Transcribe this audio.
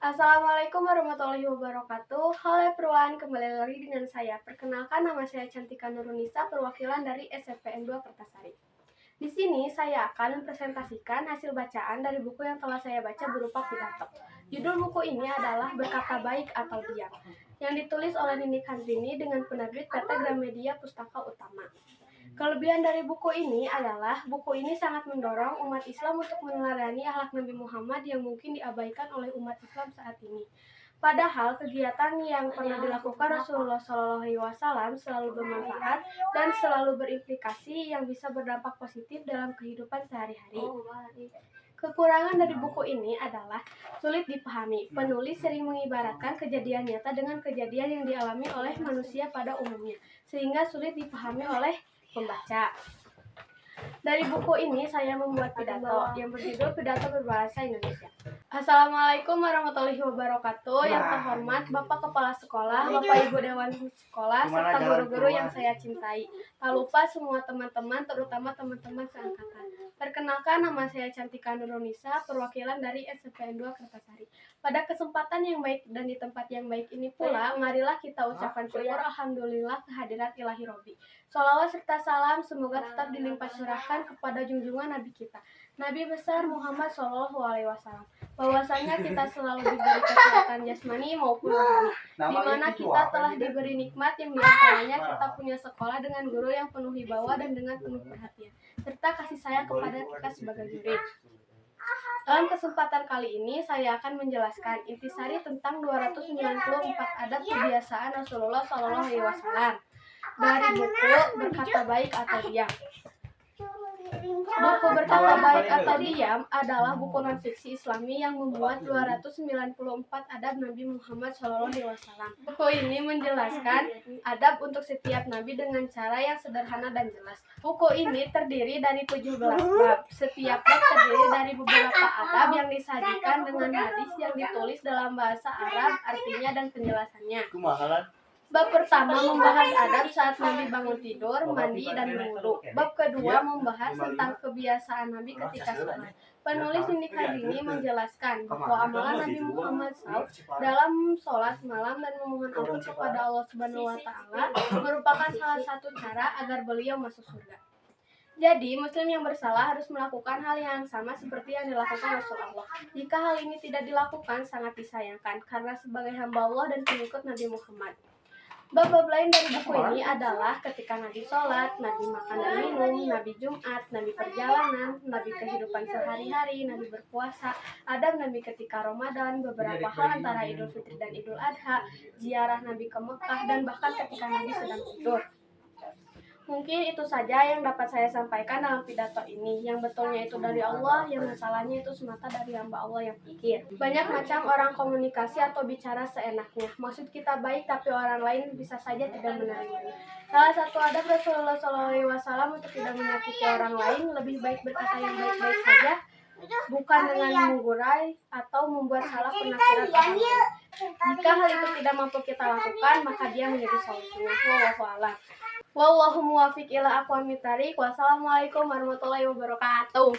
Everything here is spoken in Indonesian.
Assalamualaikum warahmatullahi wabarakatuh. Halo everyone, kembali lagi dengan saya. Perkenalkan, nama saya Cantika Nurunisa, perwakilan dari SMPN 2 Kertasari. Di sini saya akan mempresentasikan hasil bacaan dari buku yang telah saya baca berupa pidato. Judul buku ini adalah Berkata Baik atau Diam, yang ditulis oleh Nini Kandrini dengan penerbit PT Gramedia Pustaka Utama. Kelebihan dari buku ini adalah buku ini sangat mendorong umat Islam untuk meneladani akhlak Nabi Muhammad yang mungkin diabaikan oleh umat Islam saat ini. Padahal kegiatan yang pernah dilakukan Rasulullah SAW selalu bermanfaat dan selalu berimplikasi yang bisa berdampak positif dalam kehidupan sehari-hari. Kekurangan dari buku ini adalah sulit dipahami. Penulis sering mengibaratkan kejadian nyata dengan kejadian yang dialami oleh manusia pada umumnya, sehingga sulit dipahami oleh pembaca. Dari buku ini saya membuat pidato yang berjudul Pidato Berbahasa Indonesia. Assalamualaikum warahmatullahi wabarakatuh. Yang terhormat Bapak Kepala Sekolah, Bapak Ibu Dewan Sekolah, serta guru-guru yang saya cintai. Tak lupa semua teman-teman, terutama teman-teman seangkatan. Perkenalkan, nama saya Cantika Nurunisa, perwakilan dari SMPN 2 Kertasari. Pada kesempatan yang baik dan di tempat yang baik ini pula, marilah kita ucapkan syukur alhamdulillah kehadirat ilahi Robi. Sholawat serta salam semoga tetap dilimpah curahkan kepada junjungan Nabi kita, Nabi besar Muhammad SAW. Bahwasanya kita selalu diberi kesehatan jasmani maupun rohani, di mana kita telah diberi nikmat yang diantaranya kita punya sekolah dengan guru yang penuh wibawa dan dengan penuh perhatian, serta kasih sayang kepada kita sebagai murid. Dalam kesempatan kali ini saya akan menjelaskan intisari tentang 294 adab kebiasaan Rasulullah SAW dari buku Berkata Baik atau Diam. Buku Berkata Baik atau Diam adalah buku non-fiksi Islami yang memuat 294 adab Nabi Muhammad SAW. Buku ini menjelaskan adab untuk setiap nabi dengan cara yang sederhana dan jelas. Buku ini terdiri dari 17 bab. Setiap bab terdiri dari beberapa adab yang disajikan dengan hadis yang ditulis dalam bahasa Arab, artinya dan penjelasannya. Bab pertama membahas adab saat Nabi bangun tidur, mandi, dan berwudu. Bab kedua membahas tentang kebiasaan Nabi ketika sholat. Penulis Nini Kandrini menjelaskan bahwa amalan Nabi Muhammad SAW dalam sholat malam dan memohon ampun kepada Allah Subhanahu wa Ta'ala merupakan salah satu cara agar beliau masuk surga. Jadi, Muslim yang bersalah harus melakukan hal yang sama seperti yang dilakukan Rasulullah. Jika hal ini tidak dilakukan, sangat disayangkan karena sebagai hamba Allah dan pengikut Nabi Muhammad. Bab-bab lain dari buku ini adalah ketika Nabi sholat, Nabi makan dan minum, Nabi Jumat, Nabi perjalanan, Nabi kehidupan sehari-hari, Nabi berpuasa, adab Nabi ketika Ramadan, beberapa hal antara Idul Fitri dan Idul Adha, ziarah Nabi ke Mekah, dan bahkan ketika Nabi sedang tidur. Mungkin itu saja yang dapat saya sampaikan dalam pidato ini. Yang betulnya itu dari Allah, yang masalahnya itu semata dari hamba Allah yang pikir. Banyak macam orang komunikasi atau bicara seenaknya. Maksud kita baik, tapi orang lain bisa saja tidak menerimanya. Salah satu adab Rasulullah SAW untuk tidak menyakiti orang lain, lebih baik berkata yang baik-baik saja, bukan dengan mengurai atau membuat salah penafsiran orang lain. Jika hal itu tidak mampu kita lakukan, maka dia menjadi solusinya. Wallahu a'lam. Wallahu muwaffiq ila aqwamit thariq. Wassalamualaikum warahmatullahi wabarakatuh.